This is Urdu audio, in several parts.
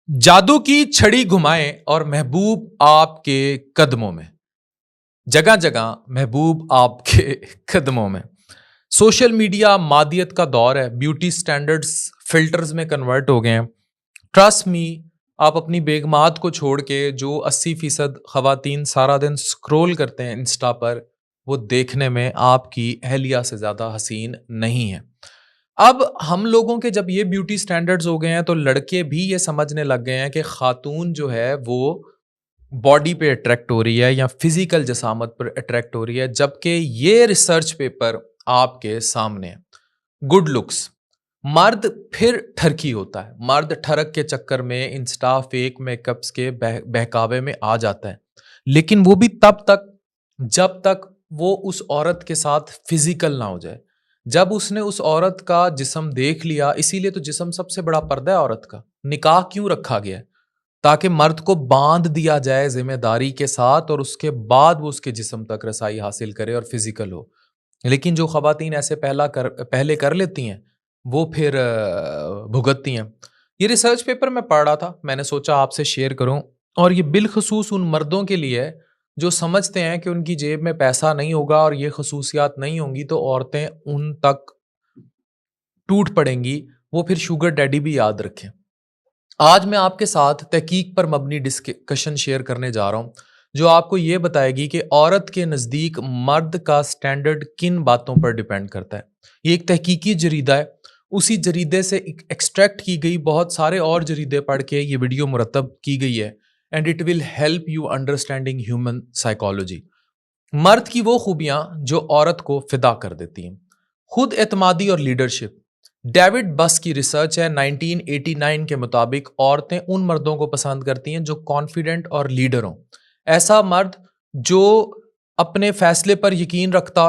جادو کی چھڑی گھمائیں اور محبوب آپ کے قدموں میں. جگہ جگہ محبوب آپ کے قدموں میں. سوشل میڈیا مادیت کا دور ہے. بیوٹی سٹینڈرڈز فلٹرز میں کنورٹ ہو گئے ہیں. ٹرسٹ می، آپ اپنی بیگمات کو چھوڑ کے جو 80% خواتین سارا دن سکرول کرتے ہیں انسٹا پر، وہ دیکھنے میں آپ کی اہلیہ سے زیادہ حسین نہیں ہے. اب ہم لوگوں کے جب یہ بیوٹی سٹینڈرڈز ہو گئے ہیں تو لڑکے بھی یہ سمجھنے لگ گئے ہیں کہ خاتون جو ہے وہ باڈی پہ اٹریکٹ ہو رہی ہے یا فزیکل جسامت پر اٹریکٹ ہو رہی ہے، جبکہ یہ ریسرچ پیپر آپ کے سامنے ہے. گڈ لکس، مرد پھر ٹھرکی ہوتا ہے. مرد ٹھرک کے چکر میں انسٹا فیک میک اپس کے بہکاوے میں آ جاتا ہے، لیکن وہ بھی تب تک جب تک وہ اس عورت کے ساتھ فزیکل نہ ہو جائے. جب اس نے اس عورت کا جسم دیکھ لیا، اسی لیے تو جسم سب سے بڑا پردہ ہے عورت کا. نکاح کیوں رکھا گیا ہے؟ تاکہ مرد کو باندھ دیا جائے ذمہ داری کے ساتھ، اور اس کے بعد وہ اس کے جسم تک رسائی حاصل کرے اور فزیکل ہو. لیکن جو خواتین ایسے پہلے کر لیتی ہیں وہ پھر بھگتتی ہیں. یہ ریسرچ پیپر میں پڑھ رہا تھا، میں نے سوچا آپ سے شیئر کروں، اور یہ بالخصوص ان مردوں کے لیے ہے جو سمجھتے ہیں کہ ان کی جیب میں پیسہ نہیں ہوگا اور یہ خصوصیات نہیں ہوں گی تو عورتیں ان تک ٹوٹ پڑیں گی. وہ پھر شوگر ڈیڈی بھی یاد رکھیں. آج میں آپ کے ساتھ تحقیق پر مبنی ڈسکشن شیئر کرنے جا رہا ہوں جو آپ کو یہ بتائے گی کہ عورت کے نزدیک مرد کا سٹینڈرڈ کن باتوں پر ڈیپینڈ کرتا ہے. یہ ایک تحقیقی جریدہ ہے. اسی جریدے سے ایکسٹریکٹ کی گئی بہت سارے اور جریدے پڑھ کے یہ ویڈیو مرتب کی گئی ہے. And it will help you understanding human psychology. مرد کی وہ خوبیاں جو عورت کو فدا کر دیتی ہیں. خود اعتمادی اور لیڈرشپ. ڈیوڈ بس کی ریسرچ ہے 1989 کے مطابق عورتیں ان مردوں کو پسند کرتی ہیں جو کانفیڈنٹ اور لیڈر ہوں. ایسا مرد جو اپنے فیصلے پر یقین رکھتا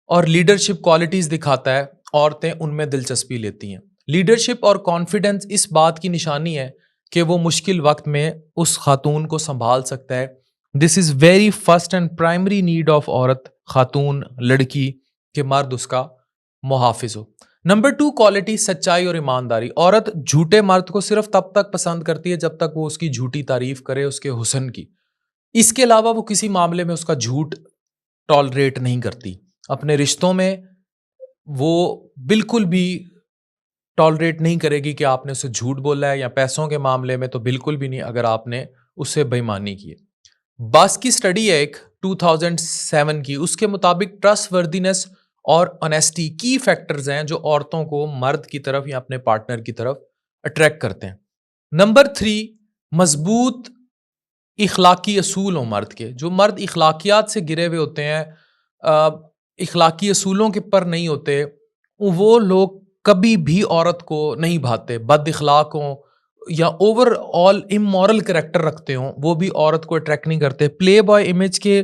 اور لیڈرشپ کوالٹیز دکھاتا ہے، عورتیں ان میں دلچسپی لیتی ہیں. لیڈرشپ اور کانفیڈنس اس بات کی نشانی ہے کہ وہ مشکل وقت میں اس خاتون کو سنبھال سکتا ہے. This is very first and primary need of عورت، خاتون، لڑکی، کہ مرد اس کا محافظ ہو. نمبر 2 کوالٹی، سچائی اور ایمانداری. عورت جھوٹے مرد کو صرف تب تک پسند کرتی ہے جب تک وہ اس کی جھوٹی تعریف کرے، اس کے حسن کی. اس کے علاوہ وہ کسی معاملے میں اس کا جھوٹ ٹالریٹ نہیں کرتی. اپنے رشتوں میں وہ بالکل بھی ٹالریٹ نہیں کرے گی کہ آپ نے اسے جھوٹ بولا ہے، یا پیسوں کے معاملے میں تو بالکل بھی نہیں اگر آپ نے اس سے بے ایمانی کی ہے. بس کی سٹڈی ہے ایک 2007 کی، اس کے مطابق ٹرسٹ وردینس اور آنیسٹی کی فیکٹرز ہیں جو عورتوں کو مرد کی طرف یا اپنے پارٹنر کی طرف اٹریکٹ کرتے ہیں. نمبر 3 مضبوط اخلاقی اصول ہوں مرد کے. جو مرد اخلاقیات سے گرے ہوئے ہوتے ہیں، اخلاقی اصولوں کے پر نہیں ہوتے، وہ لوگ کبھی بھی عورت کو نہیں بھاتے. بد اخلاق ہوں یا اوور آل امورل کریکٹر رکھتے ہوں، وہ بھی عورت کو اٹریکٹ نہیں کرتے. پلے بوائے امیج کے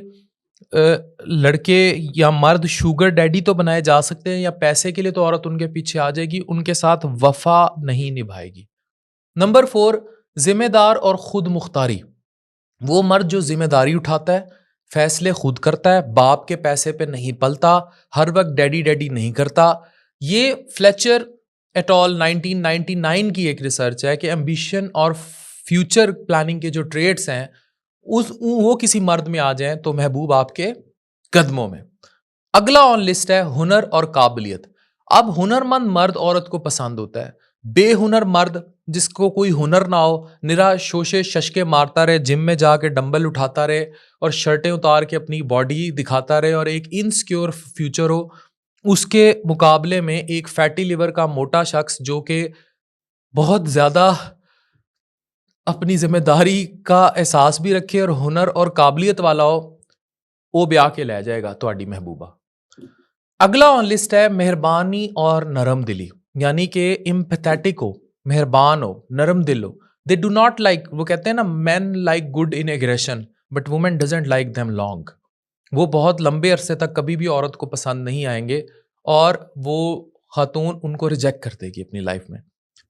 لڑکے یا مرد شوگر ڈیڈی تو بنائے جا سکتے ہیں، یا پیسے کے لیے تو عورت ان کے پیچھے آ جائے گی، ان کے ساتھ وفا نہیں نبھائے گی. نمبر 4 ذمہ دار اور خود مختاری. وہ مرد جو ذمہ داری اٹھاتا ہے، فیصلے خود کرتا ہے، باپ کے پیسے پہ نہیں پلتا، ہر وقت ڈیڈی ڈیڈی نہیں کرتا. یہ فلیچر ایٹ آل 1999 کی ایک ریسرچ ہے کہ ایمبیشن اور فیوچر پلاننگ کے جو ٹریٹس ہیں وہ کسی مرد میں آ جائیں تو محبوب آپ کے قدموں میں. اگلا آن لسٹ ہے ہنر اور قابلیت. اب ہنرمند مرد عورت کو پسند ہوتا ہے. بے ہنر مرد جس کو کوئی ہنر نہ ہو، نرا شوشے ششکے مارتا رہے، جم میں جا کے ڈمبل اٹھاتا رہے اور شرٹیں اتار کے اپنی باڈی دکھاتا رہے اور ایک انسیکیور فیوچر ہو، اس کے مقابلے میں ایک فیٹی لیور کا موٹا شخص جو کہ بہت زیادہ اپنی ذمہ داری کا احساس بھی رکھے اور ہنر اور قابلیت والا ہو، وہ بیاہ کے لے جائے گا تہاڈی محبوبہ. اگلا آن لسٹ ہے مہربانی اور نرم دلی، یعنی کہ امپیتھیٹک ہو، مہربان ہو، نرم دل ہو. دے ڈو ناٹ لائک، وہ کہتے ہیں نا men like good in aggression but women doesn't like them long. وہ بہت لمبے عرصے تک کبھی بھی عورت کو پسند نہیں آئیں گے اور وہ خاتون ان کو ریجیکٹ کر دے گی اپنی لائف میں.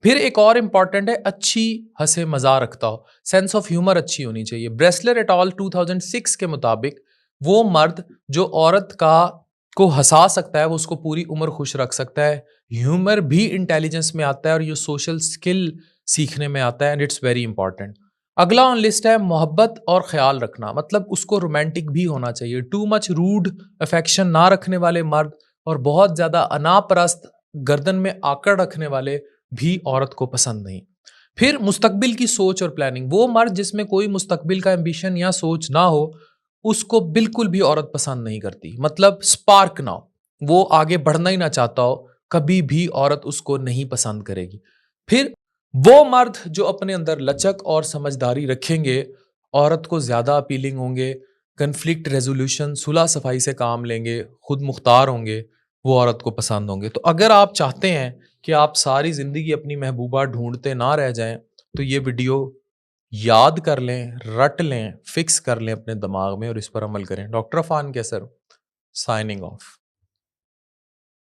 پھر ایک اور امپورٹنٹ ہے اچھی ہنسے مزاح رکھتا ہو، سینس آف ہیومر اچھی ہونی چاہیے. بریسلر ایٹ آل 2006 کے مطابق وہ مرد جو عورت کو ہنسا سکتا ہے وہ اس کو پوری عمر خوش رکھ سکتا ہے. ہیومر بھی انٹیلیجنس میں آتا ہے اور یہ سوشل سیکھنے میں آتا ہے اینڈ اٹس ویری امپورٹنٹ. اگلا آن لسٹ ہے محبت اور خیال رکھنا. مطلب اس کو رومانٹک بھی ہونا چاہیے. ٹو مچ روڈ افیکشن نہ رکھنے والے مرد اور بہت زیادہ انا پرست گردن میں آکڑ رکھنے والے بھی عورت کو پسند نہیں. پھر مستقبل کی سوچ اور پلاننگ. وہ مرد جس میں کوئی مستقبل کا ایمبیشن یا سوچ نہ ہو اس کو بالکل بھی عورت پسند نہیں کرتی. مطلب سپارک نہ ہو, وہ آگے بڑھنا ہی نہ چاہتا ہو, کبھی بھی عورت اس کو نہیں پسند کرے گی. پھر وہ مرد جو اپنے اندر لچک اور سمجھداری رکھیں گے عورت کو زیادہ اپیلنگ ہوں گے, کنفلکٹ ریزولوشن صلح صفائی سے کام لیں گے, خود مختار ہوں گے, وہ عورت کو پسند ہوں گے. تو اگر آپ چاہتے ہیں کہ آپ ساری زندگی اپنی محبوبہ ڈھونڈتے نہ رہ جائیں تو یہ ویڈیو یاد کر لیں, رٹ لیں, فکس کر لیں اپنے دماغ میں اور اس پر عمل کریں. ڈاکٹر عفان کیسر, سائننگ آف.